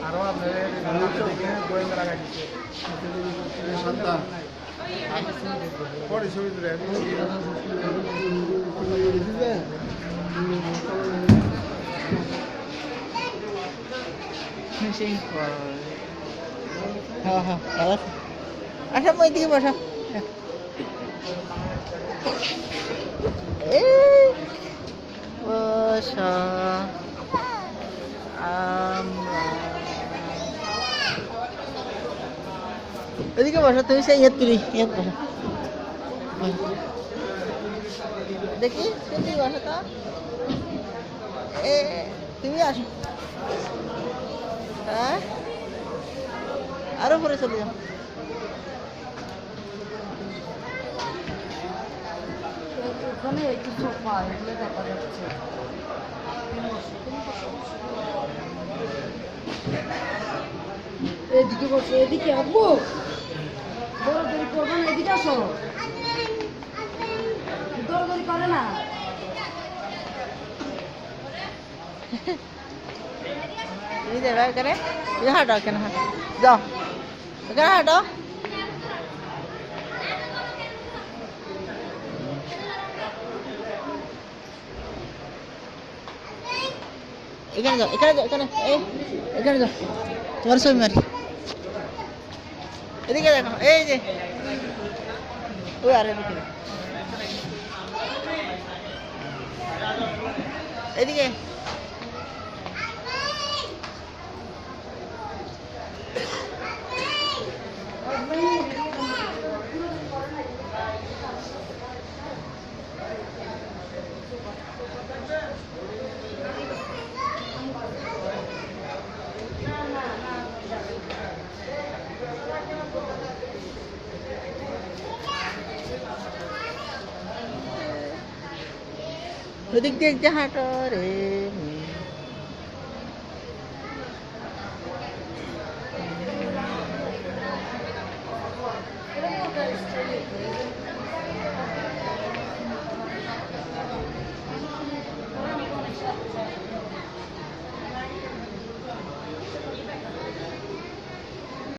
আরো আপনাদের গোয়েন্দা লাগাই দিচ্ছে সন্তান পরে ছবি তুলে হ্যাঁ হ্যাঁ ভালো আছে আচ্ছা মই দিকে বসা বসা এদিকে বসা তুমি সেই ইয়ে তুলি ইয়ে বসা দেখি তুমি বসা তো তুমি আসো হ্যাঁ আরো পরে চলে যাও ওখানে একটু সোফা এগুলো দেখা যাচ্ছে এদিকে বসে এদিকে আসবো দৌড়াদৌড়ি করবো না এদিকে আসো দৌড়াদৌড়ি করে না তুমি যাবে এখানে তুমি হাঁটো এখানে হাঁটো যাও এখানে হাঁটো এখানে যাও এখানে যাও এখানে এখানে যাও তোমার ছবি মারি এদিকে দেখো এই যে ওই আর এদিকে এদিকে ওদিক দিয়ে হাঁটো রে